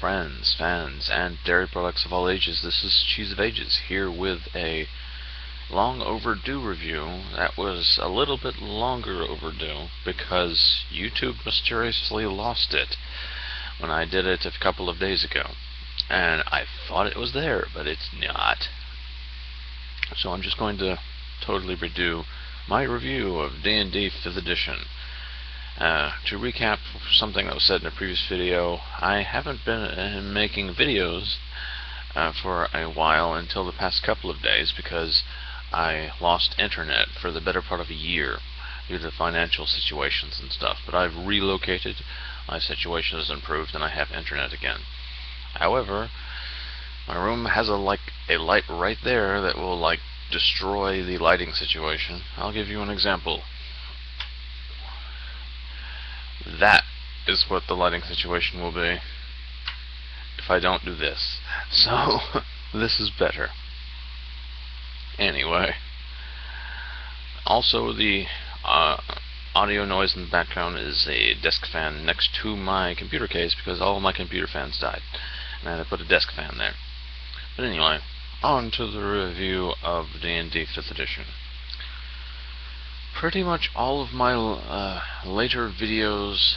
friends, fans, and dairy products of all ages. This is Cheese of Ages, here with a long overdue review that was a little bit longer overdue because YouTube mysteriously lost it when I did it a couple of days ago. And I thought it was there, but it's not. So I'm just going to totally redo my review of D&D 5th edition. To recap something that was said in a previous video, I haven't been making videos for a while until the past couple of days because I lost internet for the better part of a year due to financial situations and stuff. But I've relocated, my situation has improved, and I have internet again. However, my room has a light right there that will destroy the lighting situation. I'll give you an example. That is what the lighting situation will be if I don't do this. So, this is better. Anyway. Also, the audio noise in the background is a desk fan next to my computer case because all of my computer fans died. And I had to put a desk fan there. But anyway, on to the review of D&D 5th edition. Pretty much all of my later videos,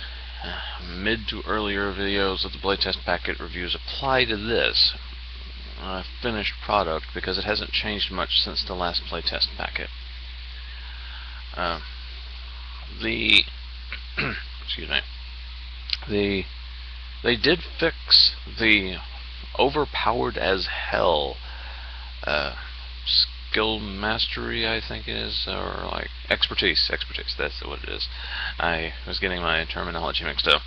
mid to earlier videos of the playtest packet reviews apply to this finished product because it hasn't changed much since the last playtest packet. Excuse me. They did fix the overpowered as hell skill mastery, I think it is, or expertise, that's what it is. I was getting my terminology mixed up.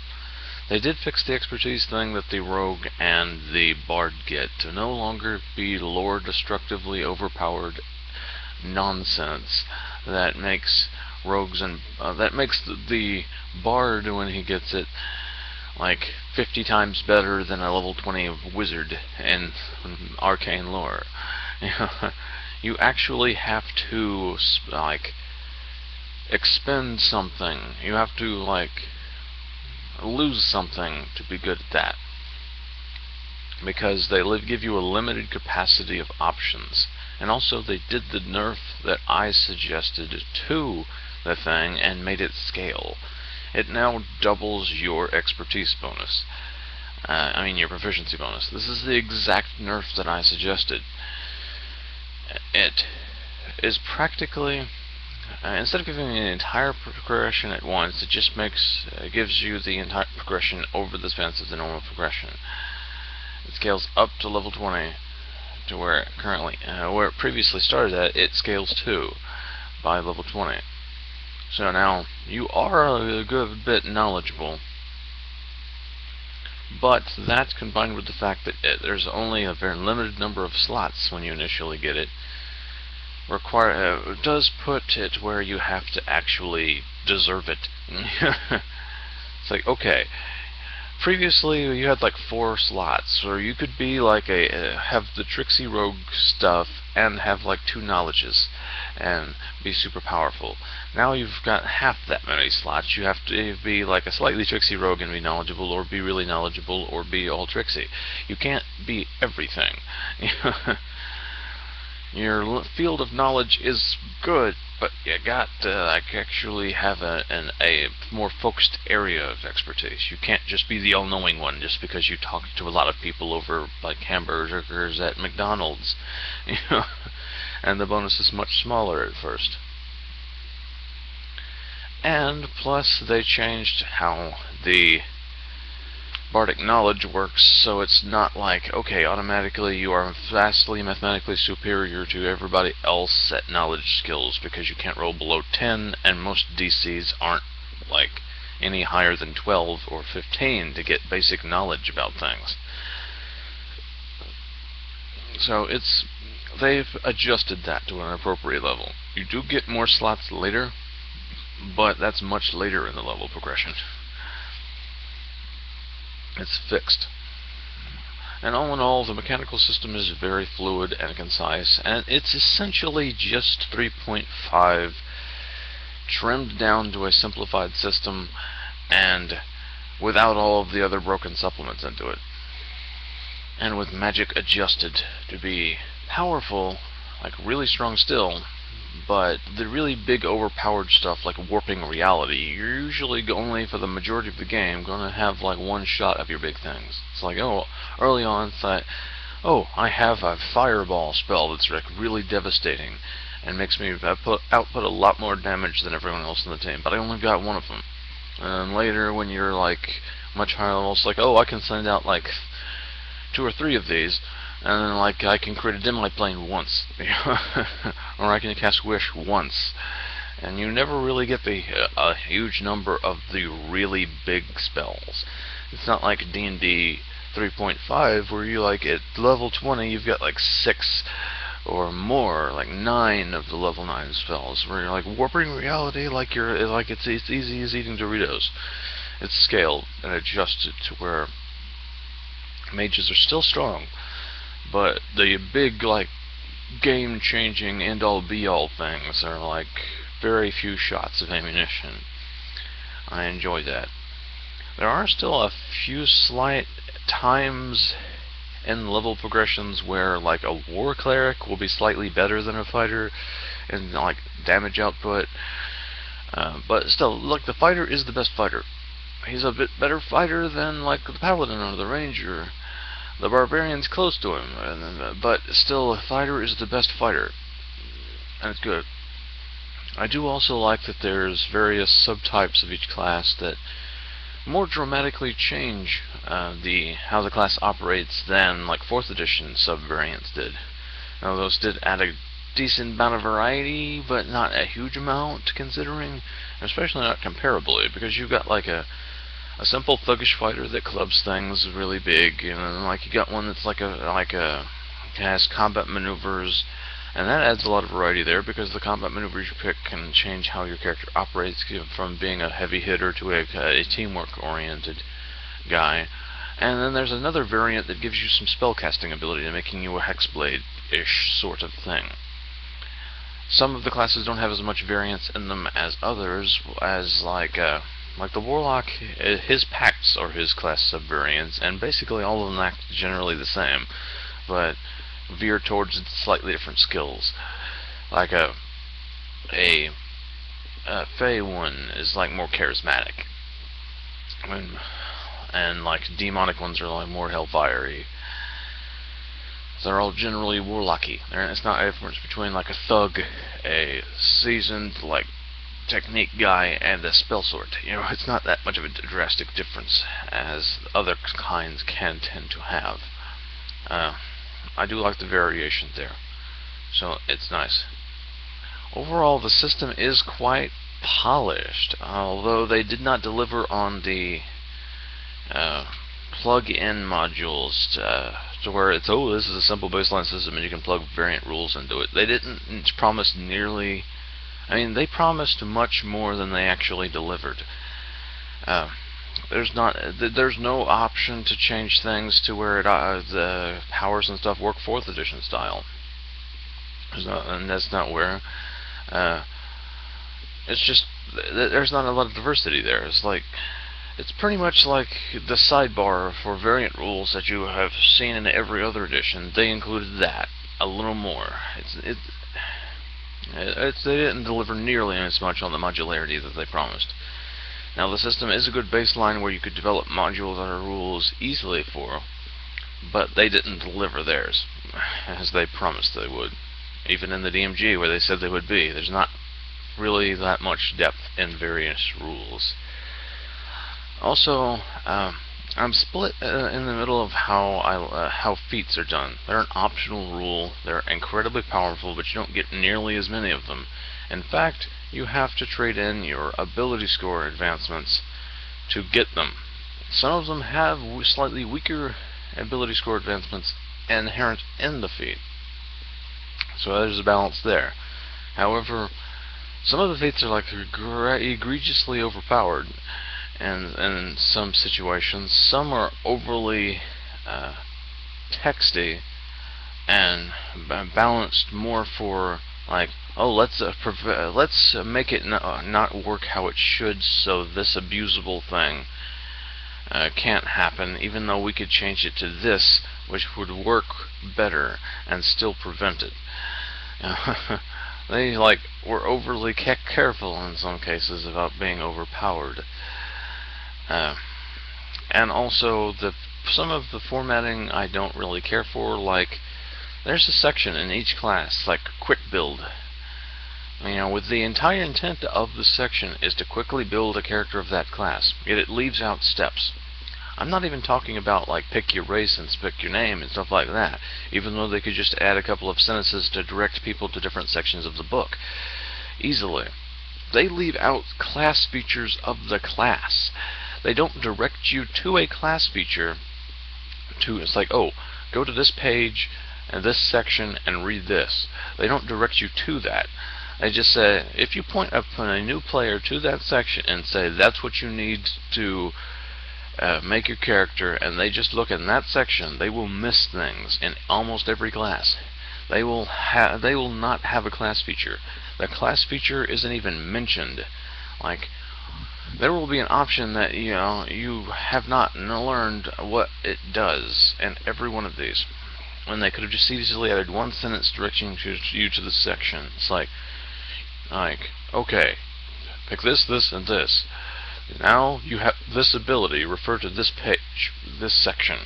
They did fix the expertise thing that the rogue and the bard get to no longer be lore destructively overpowered nonsense that makes rogues and that makes the bard, when he gets it, 50 times better than a level 20 wizard in arcane lore. You actually have to expend something. You have to lose something to be good at that, because they give you a limited capacity of options. And also they did the nerf that I suggested to the thing and made it scale. It now doubles your expertise bonus. Your proficiency bonus. This is the exact nerf that I suggested. It is practically, instead of giving you the entire progression at once, it just gives you the entire progression over the span of the normal progression. It scales up to level 20 to where it currently, where it previously started at. It scales to by level 20. So now you are a good bit knowledgeable, but that combined with the fact that there's only a very limited number of slots when you initially get it, does put it where you have to actually deserve it. It's okay, previously you had 4 slots, or you could be have the tricksy rogue stuff and have 2 knowledges and be super powerful. Now you've got half that many slots. You have to be a slightly tricksy rogue and be knowledgeable, or be really knowledgeable, or be all tricksy. You can't be everything. Your field of knowledge is good, but you got to actually have a more focused area of expertise. You can't just be the all-knowing one just because you talk to a lot of people over hamburgers at McDonald's. And the bonus is much smaller at first. And plus they changed how the bardic knowledge works, so it's not okay, automatically you are vastly mathematically superior to everybody else at knowledge skills because you can't roll below 10, and most DCs aren't any higher than 12 or 15 to get basic knowledge about things. So they've adjusted that to an appropriate level. You do get more slots later, but that's much later in the level progression. It's fixed. And all in all, the mechanical system is very fluid and concise, and it's essentially just 3.5 trimmed down to a simplified system and without all of the other broken supplements into it. and with magic adjusted to be powerful, like really strong still, but the really big overpowered stuff like warping reality, you're usually only, for the majority of the game, gonna have like one shot of your big things. It's like, oh, early on it's like, oh, I have a fireball spell that's like really devastating and makes me output a lot more damage than everyone else in the team, but I only got one of them. And later, when you're like much higher level, it's like, oh, I can send out like 2 or 3 of these, and then like I can create a dim light plane once, or I can cast Wish once, and you never really get a huge number of the really big spells. It's not like D&D 3.5 where you like at level 20 you've got like 6 or more, like 9 of the level 9 spells, where you're like warping reality like it's easy as eating Doritos. It's scaled and adjusted to where mages are still strong, but the big like game-changing end-all be-all things are like very few shots of ammunition. I enjoy that. There are still a few slight times in level progressions where like a war cleric will be slightly better than a fighter in like damage output, but still, look, the fighter is the best fighter. He's a bit better fighter than like the paladin or the ranger. The barbarian's close to him, but still, a fighter is the best fighter, and it's good. I do also like that there's various subtypes of each class that more dramatically change how the class operates than like 4th edition subvariants did. Now those did add a decent amount of variety, but not a huge amount considering, especially not comparably, because you've got like a simple thuggish fighter that clubs things really big, and then like you got one that's has combat maneuvers, and that adds a lot of variety there because the combat maneuvers you pick can change how your character operates, from being a heavy hitter to a teamwork oriented guy. And then there's another variant that gives you some spellcasting ability, making you a hexblade-ish sort of thing. Some of the classes don't have as much variance in them as others, as like the Warlock, his pacts are his class subvariants, and basically all of them act generally the same, but veer towards slightly different skills. Like a Fey one is like more charismatic, and like demonic ones are like more hellfire-y. They're all generally warlocky. It's not a difference between like a thug, a seasoned like technique guy, and a spell sword. You know, it's not that much of a drastic difference as other kinds can tend to have. I do like the variation there, so it's nice. Overall, the system is quite polished, although they did not deliver on the plug-in modules to where it's, oh, this is a simple baseline system and you can plug variant rules into it. They didn't promise nearly, I mean, they promised much more than they actually delivered. There's no option to change things to where the powers and stuff work 4th edition style. And that's not where. It's just there's not a lot of diversity there. It's pretty much like the sidebar for variant rules that you have seen in every other edition. They included that a little more. They didn't deliver nearly as much on the modularity that they promised. Now, the system is a good baseline where you could develop modules or rules easily for, but they didn't deliver theirs as they promised they would. Even in the DMG, where they said they would be, there's not really that much depth in various rules. Also, I'm split in the middle of how feats are done. They're an optional rule. They're incredibly powerful, but you don't get nearly as many of them. In fact, you have to trade in your ability score advancements to get them. Some of them have slightly weaker ability score advancements inherent in the feat, so there's a balance there. However, some of the feats are like egregiously overpowered, and in some situations, some are overly texty and balanced more for like, oh, let's make it not work how it should, so this abusable thing can't happen, even though we could change it to this, which would work better and still prevent it. They were overly careful in some cases about being overpowered. And also some of the formatting I don't really care for. Like, there's a section in each class, like quick build. With the entire intent of the section is to quickly build a character of that class, yet it leaves out steps. I'm not even talking about pick your race and pick your name and stuff like that, even though they could just add a couple of sentences to direct people to different sections of the book easily. They leave out class features of the class. They don't direct you to a class feature. It's like, oh, go to this page and this section and read this. They don't direct you to that. They just say, if you point up a new player to that section and say that's what you need to make your character, and they just look in that section, they will miss things in almost every class. They will not have a class feature. The class feature isn't even mentioned. There will be an option that you have not learned what it does in every one of these, when they could have just easily added one sentence directing you to the section. It's like, okay, pick this, this, and this. Now you have this ability, refer to this page, this section.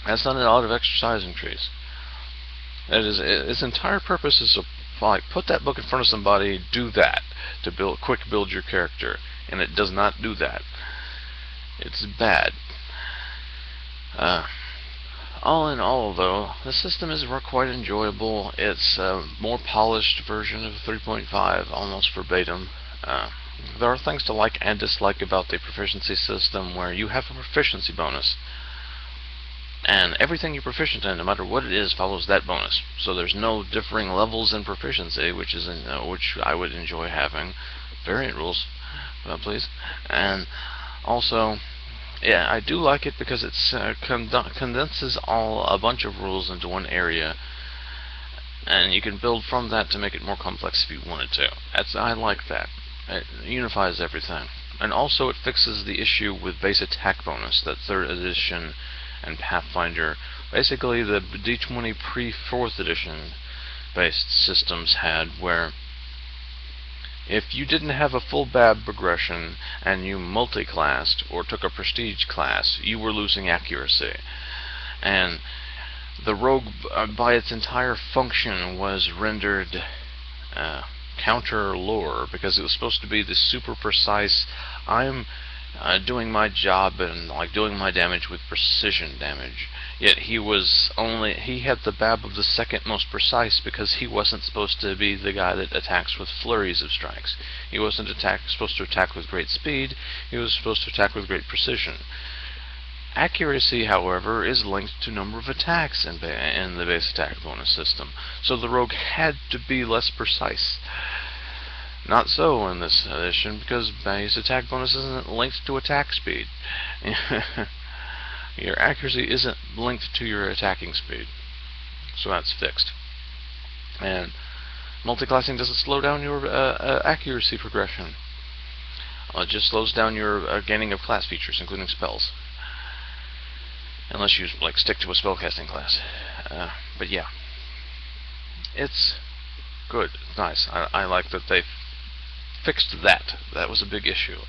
That's not a lot of exercising trees. Its entire purpose is to put that book in front of somebody, do that, to quick build your character, and it does not do that. It's bad. All in all, though, the system is quite enjoyable. It's a more polished version of 3.5, almost verbatim. There are things to like and dislike about the proficiency system, where you have a proficiency bonus, and everything you're proficient in, no matter what it is, follows that bonus. So there's no differing levels in proficiency, which I would enjoy having. Variant rules, please. And also, yeah, I do like it because it condenses a bunch of rules into one area, and you can build from that to make it more complex if you wanted to. I like that. It unifies everything. And also it fixes the issue with base attack bonus that 3rd edition and Pathfinder, basically the D20 pre-4th edition based systems had, where if you didn't have a full BAB progression and you multi-classed or took a prestige class, you were losing accuracy. And the rogue, by its entire function, was rendered counter lore, because it was supposed to be this super precise, I'm doing my job and doing my damage with precision damage. Yet he had the BAB of the 2nd most precise, because he wasn't supposed to be the guy that attacks with flurries of strikes. He wasn't supposed to attack with great speed. He was supposed to attack with great precision. Accuracy, however, is linked to number of attacks in the base attack bonus system, so the rogue had to be less precise. Not so in this edition, because base attack bonus isn't linked to attack speed. Your accuracy isn't linked to your attacking speed, so that's fixed. And multiclassing doesn't slow down your accuracy progression. It just slows down your gaining of class features, including spells. Unless you stick to a spellcasting class. But yeah, it's good. It's nice. I like that they fixed that. That was a big issue.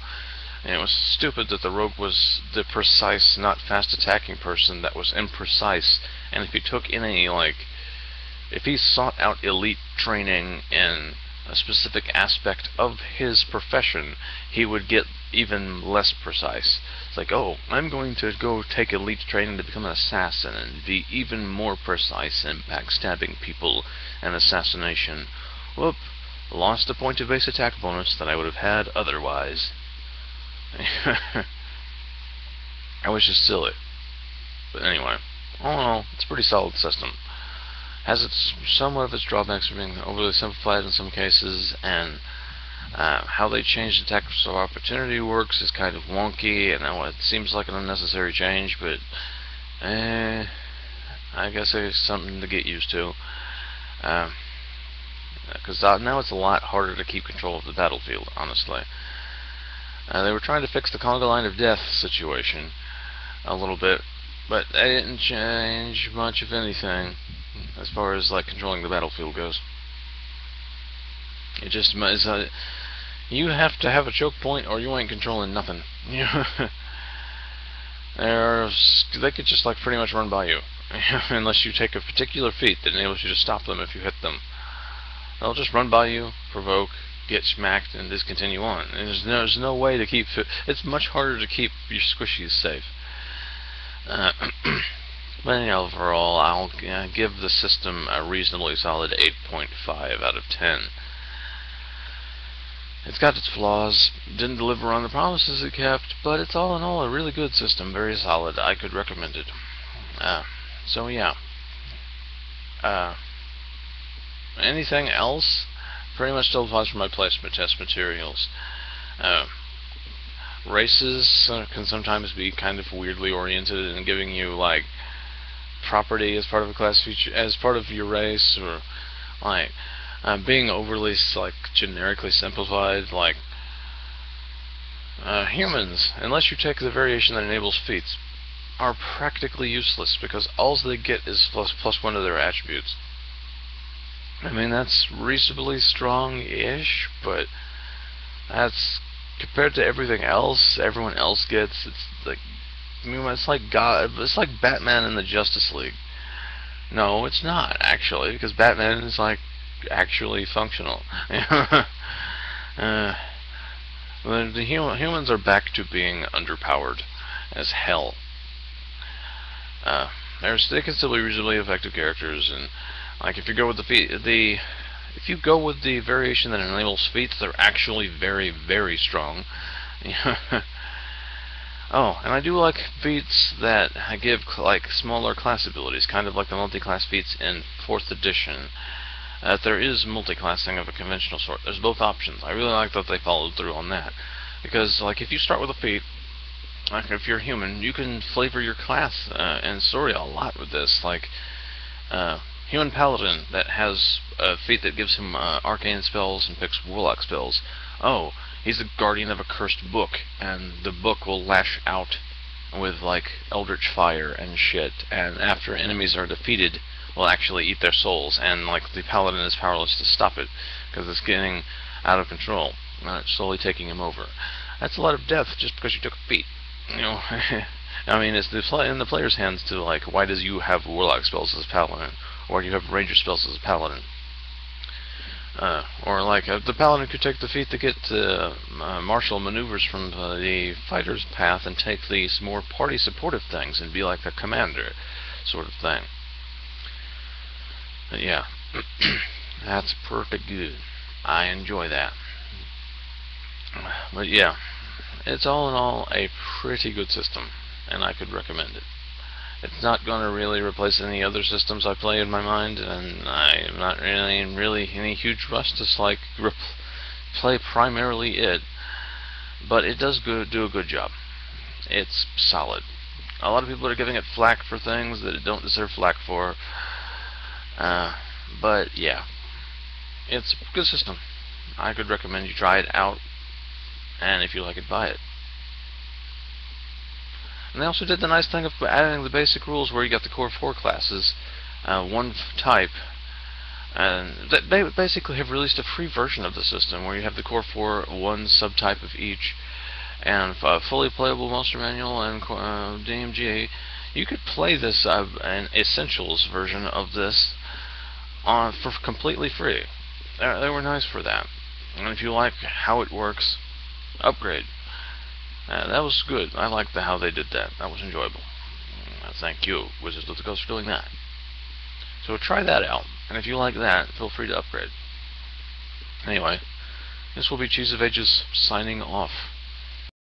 And it was stupid that the rogue was the precise, not fast attacking person that was imprecise. And if he took any if he sought out elite training in a specific aspect of his profession, he would get even less precise. It's like, oh, I'm going to go take elite training to become an assassin and be even more precise in backstabbing people and assassination. Whoop, lost a point of base attack bonus that I would have had otherwise. I was just silly. But anyway, all in all, it's a pretty solid system. Has somewhat of its drawbacks for being overly simplified in some cases, and how they changed the tactics of opportunity works is kind of wonky, and it seems like an unnecessary change, but I guess it's something to get used to. Because now it's a lot harder to keep control of the battlefield, honestly. They were trying to fix the conga line of death situation a little bit, but they didn't change much of anything as far as like controlling the battlefield goes. It just is you have to have a choke point or you ain't controlling nothing. They could just like pretty much run by you unless you take a particular feat that enables you to stop them if you hit them. They'll just run by you, provoke, get smacked, and just continue on. And there's no way to keep it's much harder to keep your squishies safe. But anyhow, overall, I'll give the system a reasonably solid 8.5 out of 10. It's got its flaws, didn't deliver on the promises it kept, but it's all in all a really good system, very solid. I could recommend it. So yeah. Anything else? Pretty much still applies for my placement test materials. Races can sometimes be kind of weirdly oriented in giving you like property as part of a class feature, as part of your race, or like being overly like generically simplified. Like humans, unless you take the variation that enables feats, are practically useless because all they get is plus one of their attributes. I mean, that's reasonably strong-ish, but that's compared to everything else everyone else gets. It's like, I mean, it's like God. It's like Batman in the Justice League. No, it's not actually, because Batman is like actually functional. The humans are back to being underpowered as hell. They can still be reasonably effective characters, and like if you go with if you go with the variation that enables feats, they're actually very, very strong. Oh, and I do like feats that give like smaller class abilities, kind of like the multi-class feats in 4th edition. There is multi-classing of a conventional sort. There's both options. I really like that they followed through on that, because like if you start with a feat, like if you're human, you can flavor your class and story a lot with this. Like Human Paladin that has a feat that gives him arcane spells and picks warlock spells. Oh, he's the guardian of a cursed book, and the book will lash out with like eldritch fire and shit, and after enemies are defeated will actually eat their souls, and like the paladin is powerless to stop it because it's getting out of control and it's slowly taking him over. That's a lot of death just because you took a feat, you know. I mean, it's in the player's hands to like, why does you have warlock spells as paladin, or do you have ranger spells as a paladin? Or like the paladin could take the feat to get martial maneuvers from the fighter's path and take these more party supportive things and be like a commander sort of thing. But yeah, that's perfect good. I enjoy that. But yeah, it's all in all a pretty good system, and I could recommend it. It's not going to really replace any other systems I play in my mind, and I'm not really in any huge rush to like play primarily it. But it does do a good job. It's solid. A lot of people are giving it flack for things that it don't deserve flack for. But yeah, it's a good system. I could recommend you try it out, and if you like it, buy it. And they also did the nice thing of adding the basic rules where you got the core 4 classes, one type, and they basically have released a free version of the system where you have the core 4, one subtype of each, and a fully playable monster manual and DMG. You could play this an essentials version of this for completely free. They were nice for that. And if you like how it works, upgrade. That was good. I liked how they did that. That was enjoyable. Thank you, Wizards of the Coast, for doing that. So try that out. And if you like that, feel free to upgrade. Anyway, this will be Cheese of Ages signing off.